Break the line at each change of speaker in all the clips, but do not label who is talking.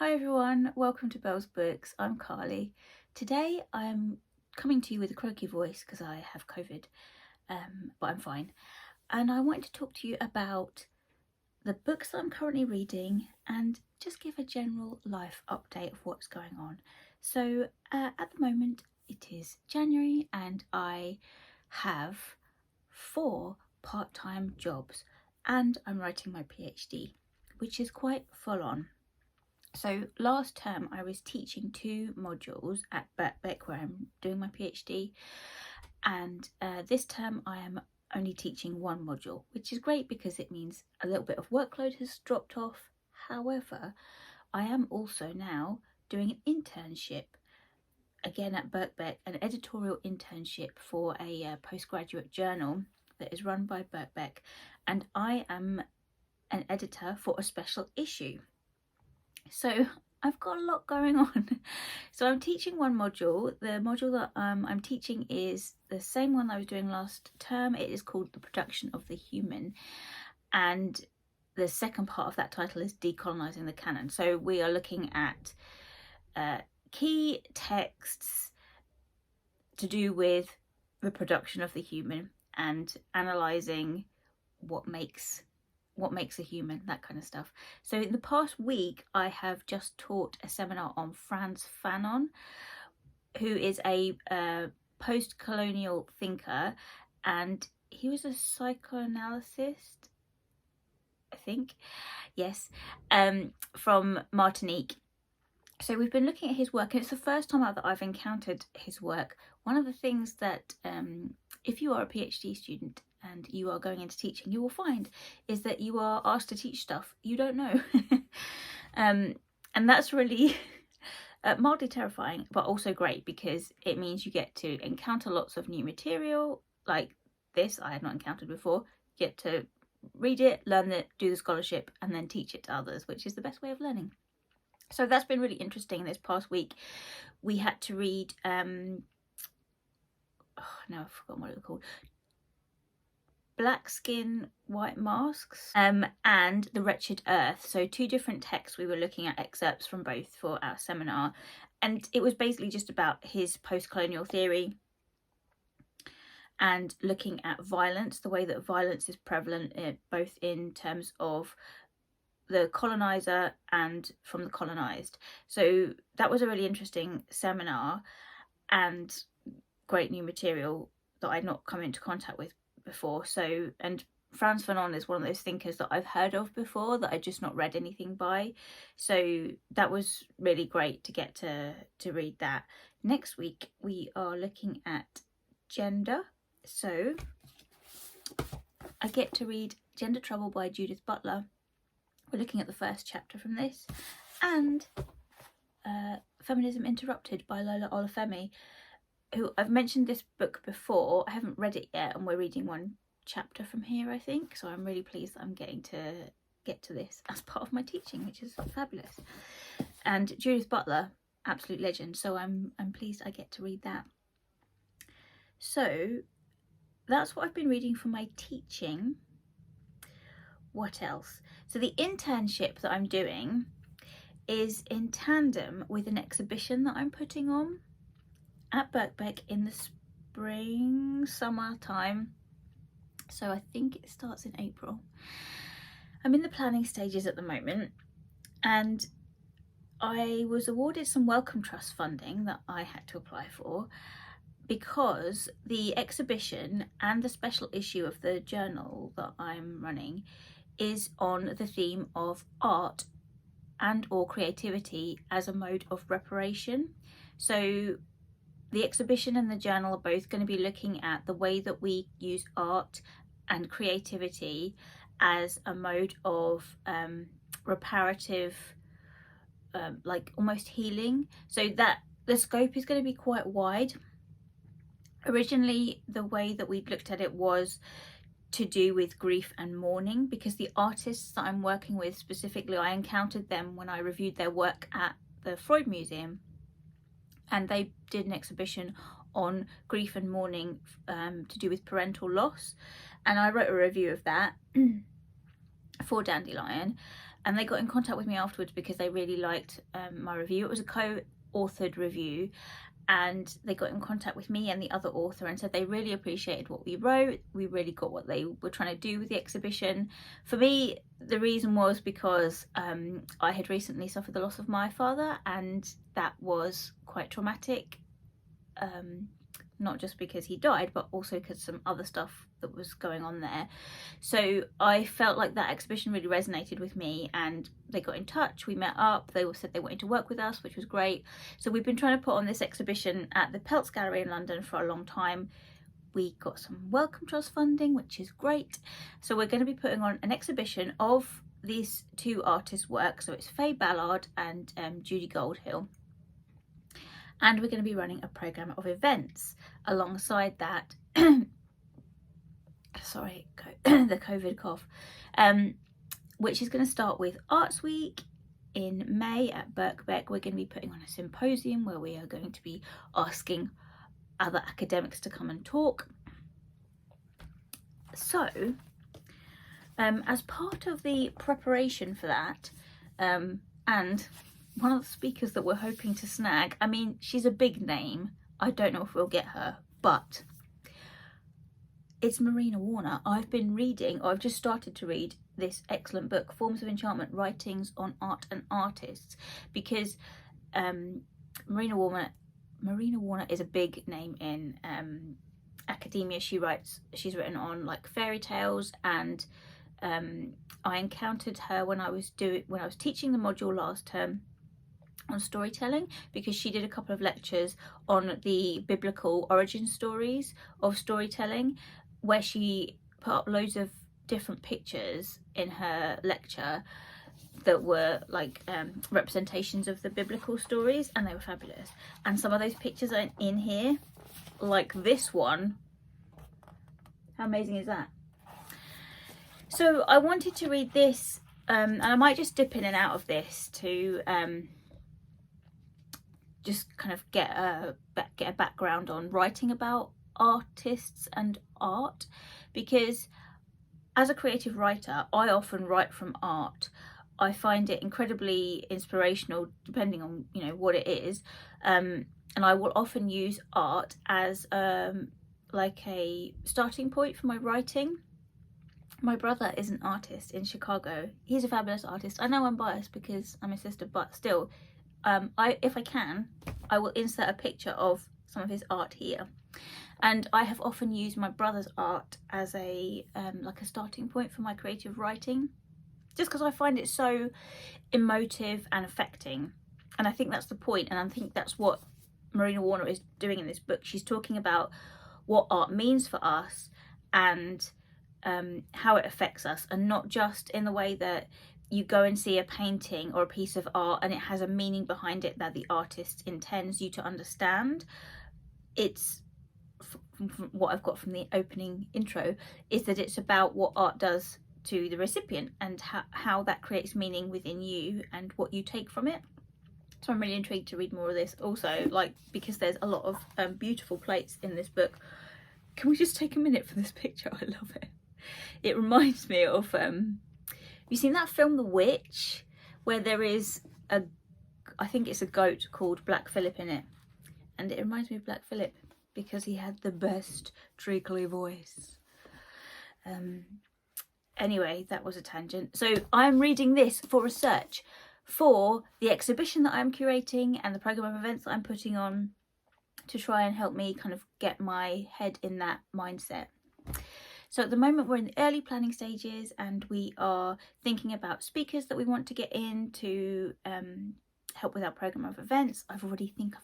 Hi everyone, welcome to Belle's Books. I'm Carly. Today I'm coming to you with a croaky voice because I have COVID, but I'm fine. And I wanted to talk to you about the books that I'm currently reading and just give a general life update of what's going on. So at the moment it is January and I have 4 part-time jobs and I'm writing my PhD, which is quite full on. So last term I was teaching 2 modules at Birkbeck where I'm doing my PhD, and this term I am only teaching 1 module, which is great because it means a little bit of workload has dropped off. However, I am also now doing an internship again at Birkbeck, an editorial internship for a postgraduate journal that is run by Birkbeck, and I am an editor for a special issue. So I've got a lot going on. So I'm teaching 1 module. The module that I'm teaching is the same one I was doing last term. It is called The Production of the Human. And the second part of that title is Decolonizing the Canon. So we are looking at key texts to do with the production of the human and analysing what makes a human, that kind of stuff. So in the past week I have just taught a seminar on Frantz Fanon, who is a post-colonial thinker, and he was a psychoanalyst, I think, yes, from Martinique. So we've been looking at his work, and it's the first time that I've encountered his work. One of the things that if you are a PhD student and you are going into teaching, you will find is that you are asked to teach stuff you don't know. And that's really mildly terrifying, but also great because it means you get to encounter lots of new material like this I had not encountered before. You get to read it, learn it, do the scholarship, and then teach it to others, which is the best way of learning. So that's been really interesting. This past week we had to read now I've forgotten what it was called, Black Skin, White Masks, and The Wretched Earth. So 2 different texts. We were looking at excerpts from both for our seminar, and it was basically just about his post-colonial theory and looking at violence, the way that violence is prevalent both in terms of the colonizer and from the colonized. So that was a really interesting seminar and great new material that I'd not come into contact with before. So, and Frantz Fanon is one of those thinkers that I've heard of before that I'd just not read anything by. So that was really great to get to read that. Next week we are looking at gender. So I get to read Gender Trouble by Judith Butler. We're looking at the first chapter from this, and Feminism Interrupted by Lola Olufemi, who I've mentioned this book before. I haven't read it yet, and we're reading 1 chapter from here, I think. So I'm really pleased that I'm getting to get to this as part of my teaching, which is fabulous. And Judith Butler, absolute legend. So I'm pleased I get to read that. So that's what I've been reading for my teaching. What else? So the internship that I'm doing is in tandem with an exhibition that I'm putting on at Birkbeck in the summer time. So I think it starts in April. I'm in the planning stages at the moment, and I was awarded some Wellcome Trust funding that I had to apply for because the exhibition and the special issue of the journal that I'm running is on the theme of art and or creativity as a mode of reparation. So the exhibition and the journal are both going to be looking at the way that we use art and creativity as a mode of reparative, like almost healing. So that the scope is going to be quite wide. Originally, the way that we'd looked at it was to do with grief and mourning, because the artists that I'm working with specifically, I encountered them when I reviewed their work at the Freud Museum, and they did an exhibition on grief and mourning to do with parental loss, and I wrote a review of that for Dandelion. and they got in contact with me afterwards because they really liked my review. It was a co-authored review, and they got in contact with me and the other author and said they really appreciated what we wrote. We really got what they were trying to do with the exhibition. For me, the reason was because I had recently suffered the loss of my father, and that was quite traumatic, not just because he died, but also because some other stuff that was going on there. So I felt like that exhibition really resonated with me, and they got in touch, we met up, they all said they wanted to work with us, which was great. So we've been trying to put on this exhibition at the Peltz Gallery in London for a long time. We got some Wellcome Trust funding, which is great. So we're going to be putting on an exhibition of these two artists' work. So it's Faye Ballard and Judy Goldhill. And we're going to be running a programme of events alongside that. Sorry, the COVID cough. Which is going to start with Arts Week in May at Birkbeck. We're going to be putting on a symposium where we are going to be asking other academics to come and talk. So, as part of the preparation for that, and one of the speakers that we're hoping to snag, I mean, she's a big name. I don't know if we'll get her, but it's Marina Warner. I've been reading, or I've just started to read this excellent book, Forms of Enchantment, Writings on Art and Artists, because Marina Warner is a big name in academia. She's written on like fairy tales, and I encountered her when I was teaching the module last term on storytelling, because she did a couple of lectures on the biblical origin stories of storytelling, where she put up loads of different pictures in her lecture that were like representations of the biblical stories, and they were fabulous. And some of those pictures are in here, like this one. How amazing is that? So I wanted to read this, and I might just dip in and out of this to just kind of get a background on writing about artists and art, because as a creative writer, I often write from art. I find it incredibly inspirational, depending on what it is, and I will often use art as like a starting point for my writing. My brother is an artist in Chicago. He's a fabulous artist. I know I'm biased because I'm his sister, but still, if I can, I will insert a picture of some of his art here. And I have often used my brother's art as a like a starting point for my creative writing, just because I find it so emotive and affecting. And I think that's the point, and I think that's what Marina Warner is doing in this book. She's talking about what art means for us, and how it affects us, and not just in the way that you go and see a painting or a piece of art and it has a meaning behind it that the artist intends you to understand. It's, from what I've got from the opening intro, is that it's about what art does to the recipient, and how that creates meaning within you and what you take from it. So I'm really intrigued to read more of this also, like, because there's a lot of beautiful plates in this book. Can we just take a minute for this picture? I love it. It reminds me of have you seen that film The Witch, where there is I think it's a goat called Black Phillip in it, and it reminds me of Black Phillip because he had the best treacly voice. Anyway, that was a tangent. So I'm reading this for research for the exhibition that I'm curating and the programme of events that I'm putting on, to try and help me kind of get my head in that mindset. So at the moment we're in the early planning stages, and we are thinking about speakers that we want to get in to help with our programme of events. I've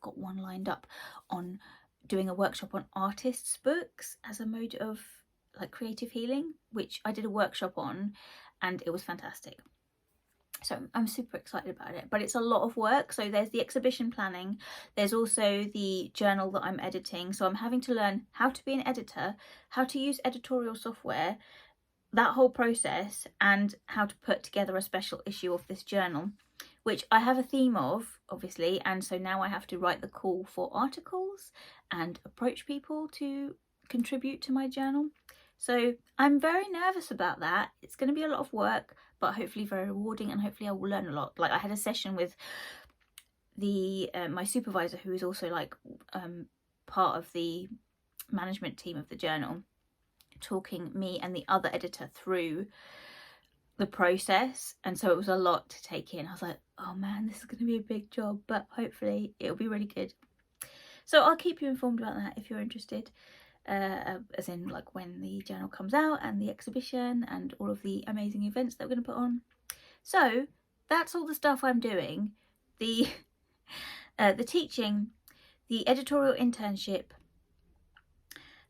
got one lined up on doing a workshop on artists' books as a mode of like creative healing, which I did a workshop on and it was fantastic. So I'm super excited about it, but it's a lot of work. So there's the exhibition planning, there's also the journal that I'm editing. So I'm having to learn how to be an editor, how to use editorial software, that whole process, and how to put together a special issue of this journal, which I have a theme of, obviously. And so now I have to write the call for articles and approach people to contribute to my journal. So I'm very nervous about that. It's going to be a lot of work, but hopefully very rewarding, and hopefully I will learn a lot. Like, I had a session with the my supervisor, who is also like part of the management team of the journal, talking me and the other editor through the process, and so it was a lot to take in. I was like, oh man, this is going to be a big job, but hopefully it'll be really good. So I'll keep you informed about that if you're interested, as in like when the journal comes out and the exhibition and all of the amazing events that we're going to put on. So that's all the stuff I'm doing: the teaching, the editorial internship,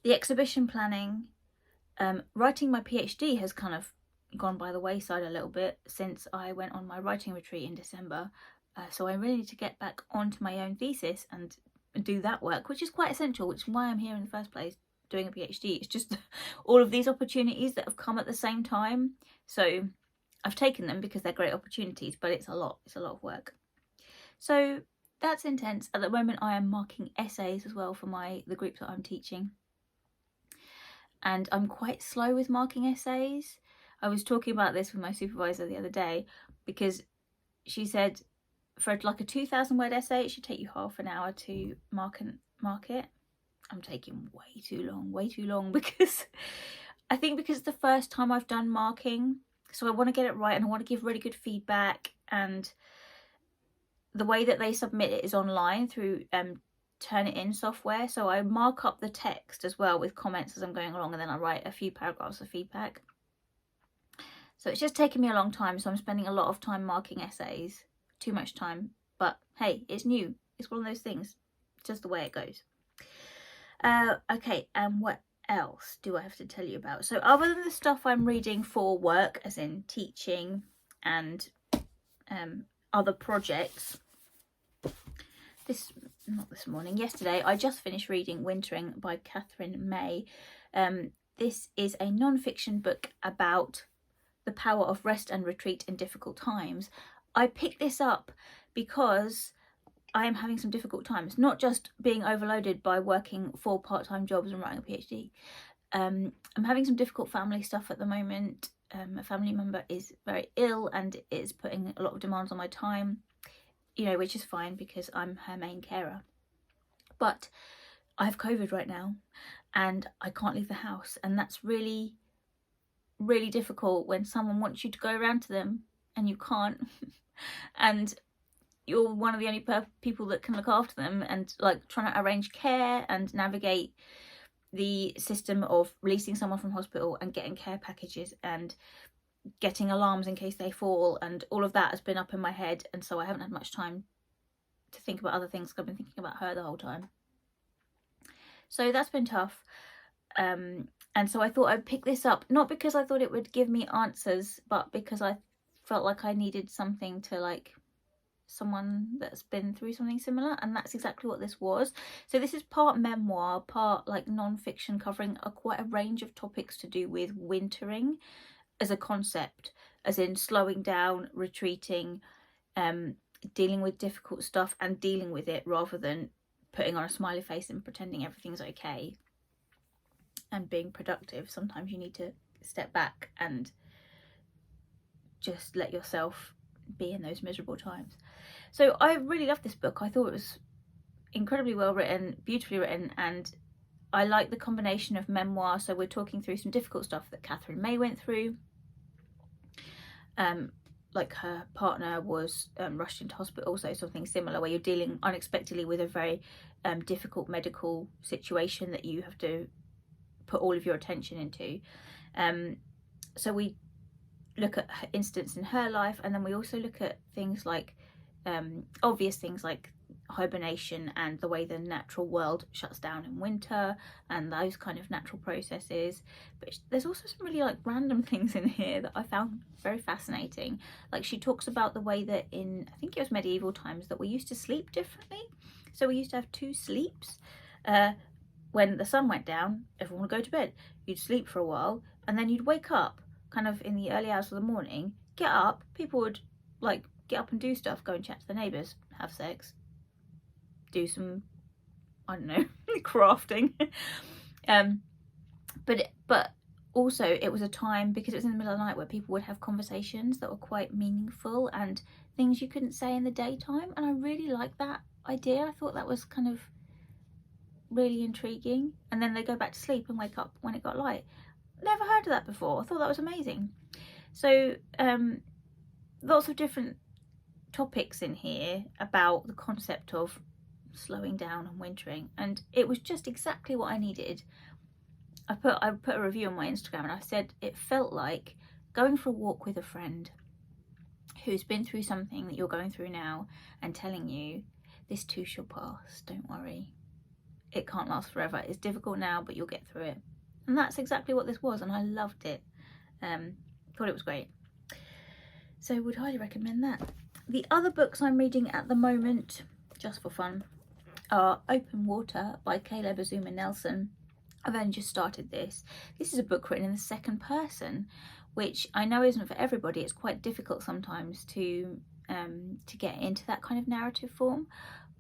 the exhibition planning. Writing my PhD has kind of gone by the wayside a little bit since I went on my writing retreat in December, so I really need to get back onto my own thesis and do that work, which is quite essential, which is why I'm here in the first place doing a PhD. It's just all of these opportunities that have come at the same time, so I've taken them because they're great opportunities, but it's a lot of work. So that's intense. At the moment I am marking essays as well for the group that I'm teaching, and I'm quite slow with marking essays. I was talking about this with my supervisor the other day, because she said for like a 2,000 word essay it should take you half an hour to mark it. I'm taking way too long, because I think because it's the first time I've done marking, so I want to get it right and I want to give really good feedback, and the way that they submit it is online through Turnitin software, so I mark up the text as well with comments as I'm going along, and then I write a few paragraphs of feedback. So it's just taken me a long time, so I'm spending a lot of time marking essays. Too much time, but hey, it's new. It's one of those things. It's just the way it goes. Okay, and what else do I have to tell you about? So other than the stuff I'm reading for work, as in teaching and other projects, yesterday I just finished reading Wintering by Katherine May. This is a non-fiction book about the power of rest and retreat in difficult times. I picked this up because I am having some difficult times, not just being overloaded by working 4 part-time jobs and writing a PhD. I'm having some difficult family stuff at the moment. A family member is very ill and is putting a lot of demands on my time, which is fine because I'm her main carer. But I have COVID right now and I can't leave the house, and that's really, really difficult when someone wants you to go around to them and you can't. And you're one of the only people that can look after them, and like trying to arrange care and navigate the system of releasing someone from hospital and getting care packages and getting alarms in case they fall, and all of that has been up in my head, and so I haven't had much time to think about other things because I've been thinking about her the whole time. So that's been tough. And so I thought I'd pick this up, not because I thought it would give me answers, but because I felt like I needed something to, like, someone that's been through something similar, and that's exactly what this was. So this is part memoir, part like non-fiction, covering quite a range of topics to do with wintering as a concept, as in slowing down, retreating, dealing with difficult stuff and dealing with it rather than putting on a smiley face and pretending everything's okay and being productive. Sometimes you need to step back and just let yourself be in those miserable times. So I really loved this book. I thought it was incredibly well written, beautifully written, and I like the combination of memoir. So we're talking through some difficult stuff that Katherine May went through. Like her partner was rushed into hospital, so something similar where you're dealing unexpectedly with a very difficult medical situation that you have to put all of your attention into. So we look at her instance in her life, and then we also look at things like obvious things like hibernation and the way the natural world shuts down in winter and those kind of natural processes. But there's also some really like random things in here that I found very fascinating. Like, she talks about the way that in, I think it was medieval times, that we used to sleep differently. So we used to have 2 sleeps. When the sun went down, everyone would go to bed. You'd sleep for a while and then you'd wake up kind of in the early hours of the morning, get up, people would like get up and do stuff, go and chat to the neighbours, have sex, do some, I don't know, crafting. But also it was a time, because it was in the middle of the night, where people would have conversations that were quite meaningful and things you couldn't say in the daytime, and I really liked that idea. I thought that was kind of really intriguing. And then they go back to sleep and wake up when it got light. Never heard of that before. I thought that was amazing. So lots of different topics in here about the concept of slowing down and wintering, and it was just exactly what I needed. I put a review on my Instagram, and I said it felt like going for a walk with a friend who's been through something that you're going through now and telling you, this too shall pass, don't worry, it can't last forever, it's difficult now but you'll get through it. And that's exactly what this was, and I loved it. Thought it was great, so would highly recommend that. The other books I'm reading at the moment, just for fun, are Open Water by Caleb Azumah Nelson. I've only just started this. This is a book written in the second person, which I know isn't for everybody. It's quite difficult sometimes to get into that kind of narrative form,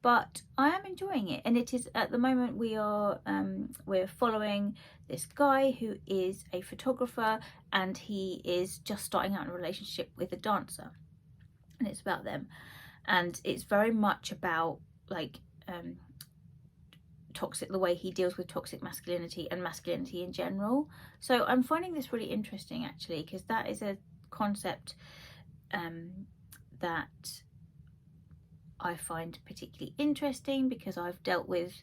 but I am enjoying it. And it is, at the moment, we're following this guy who is a photographer, and he is just starting out in a relationship with a dancer, and it's about them, and it's very much about like the way he deals with toxic masculinity and masculinity in general. So I'm finding this really interesting, actually, because that is a concept that I find particularly interesting, because I've dealt with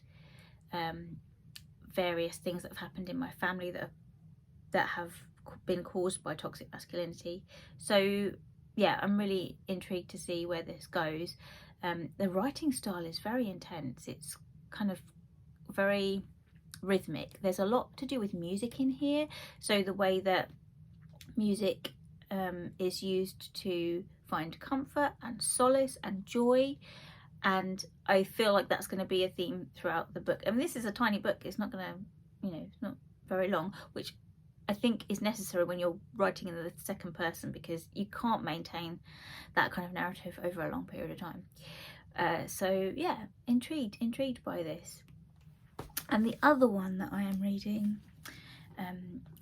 various things that have happened in my family that have been caused by toxic masculinity. So yeah, I'm really intrigued to see where this goes. The writing style is very intense. It's kind of very rhythmic. There's a lot to do with music in here, so the way that music is used to find comfort and solace and joy, and I feel like that's going to be a theme throughout the book. And this is a tiny book, it's not going to, it's not very long, which I think is necessary when you're writing in the second person, because you can't maintain that kind of narrative over a long period of time. So yeah, intrigued by this. And the other one that I am reading,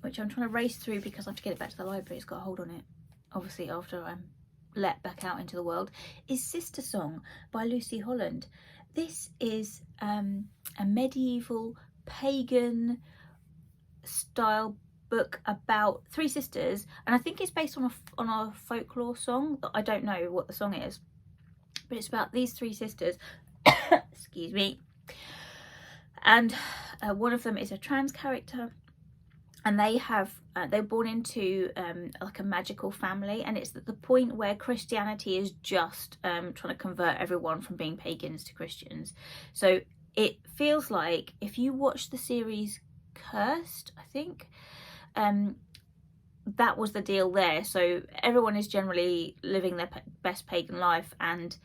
which I'm trying to race through because I have to get it back to the library, it's got a hold on it, obviously, after I'm let back out into the world, is Sistersong by Lucy Holland. This is a medieval pagan style book about three sisters, and I think it's based on a folklore song that I don't know what the song is, but it's about these three sisters excuse me, and one of them is a trans character, and they're born into like a magical family, and it's at the point where Christianity is just trying to convert everyone from being pagans to Christians. So it feels like, if you watch the series Cursed, I think, that was the deal there. So everyone is generally living their best pagan life, and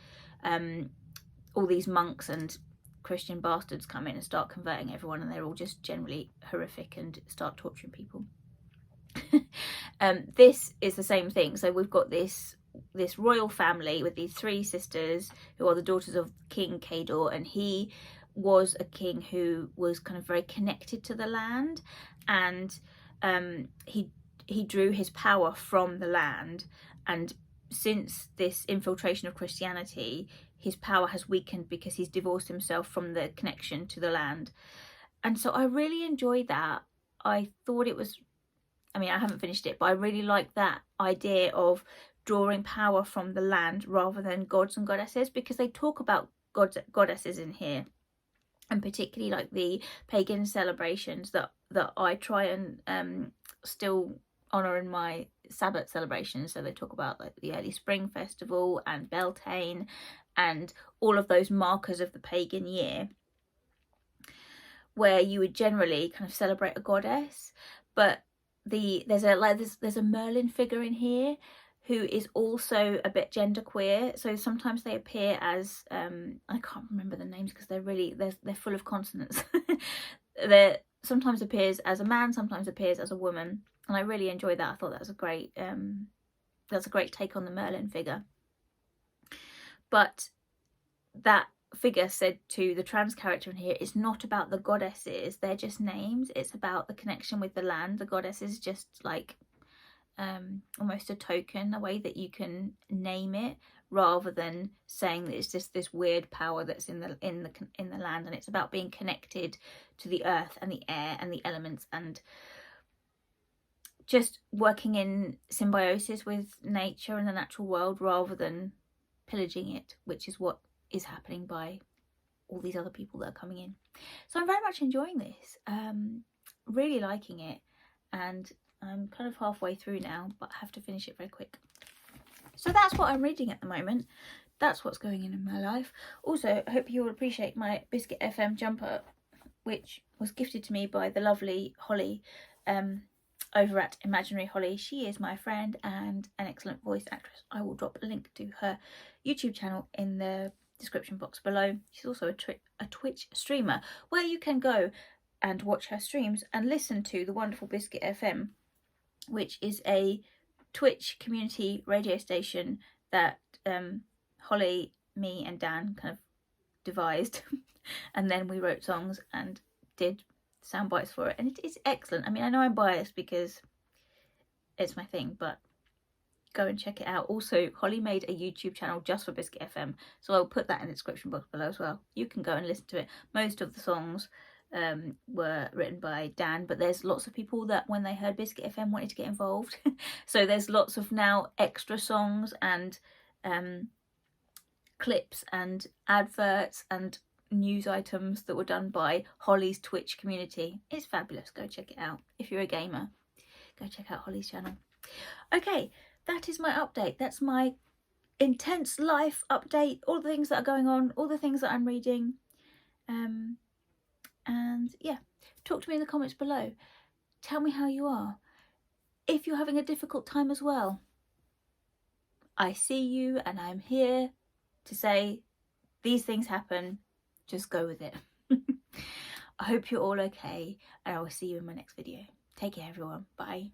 all these monks and Christian bastards come in and start converting everyone, and they're all just generally horrific and start torturing people. This is the same thing. So we've got this royal family with these three sisters who are the daughters of King Kador, and he was a king who was kind of very connected to the land, and he drew his power from the land, and since this infiltration of Christianity, his power has weakened because he's divorced himself from the connection to the land. And so I really enjoyed that. I thought it was, I mean, I haven't finished it, but I really like that idea of drawing power from the land rather than gods and goddesses, because they talk about goddesses in here, and particularly like the pagan celebrations that I try and still honour in my Sabbath celebrations. So they talk about like the early spring festival and Beltane and all of those markers of the pagan year, where you would generally kind of celebrate a goddess. But there's a Merlin figure in here who is also a bit genderqueer. So sometimes they appear as I can't remember the names because they're full of consonants. They sometimes appears as a man, sometimes appears as a woman, and I really enjoy that. I thought that was a great take on the Merlin figure. But that figure said to the trans character in here, it's not about the goddesses, they're just names, it's about the connection with the land. The goddess is just like almost a token, a way that you can name it, rather than saying that it's just this weird power that's in the land. And it's about being connected to the earth and the air and the elements, and just working in symbiosis with nature and the natural world rather than pillaging it, which is what is happening by all these other people that are coming in. So I'm very much enjoying this, really liking it, and I'm kind of halfway through now, but I have to finish it very quick. So that's what I'm reading at the moment. That's what's going on in my life. Also, I hope you all appreciate my Biscuit FM jumper, which was gifted to me by the lovely Holly over at Imaginary Holly. She is my friend and an excellent voice actress. I will drop a link to her YouTube channel in the description box below. She's also a Twitch streamer where you can go and watch her streams and listen to the wonderful Biscuit FM, which is a Twitch community radio station that Holly, me and Dan kind of devised and then we wrote songs and did sound bites for it, and it is excellent. I mean, I know I'm biased because it's my thing, but go and check it out. Also, Holly made a YouTube channel just for Biscuit FM, so I'll put that in the description box below as well. You can go and listen to it. Most of the songs were written by Dan, but there's lots of people that when they heard Biscuit FM wanted to get involved. So there's lots of now extra songs and clips and adverts and news items that were done by Holly's Twitch community. It's fabulous. Go check it out. If you're a gamer, go check out Holly's channel. Okay, that is my update. That's my intense life update. All the things that are going on, all the things that I'm reading. And yeah, talk to me in the comments below. Tell me how you are. If you're having a difficult time as well, I see you and I'm here to say these things happen. Just go with it. I hope you're all okay, and I will see you in my next video. Take care, everyone. Bye.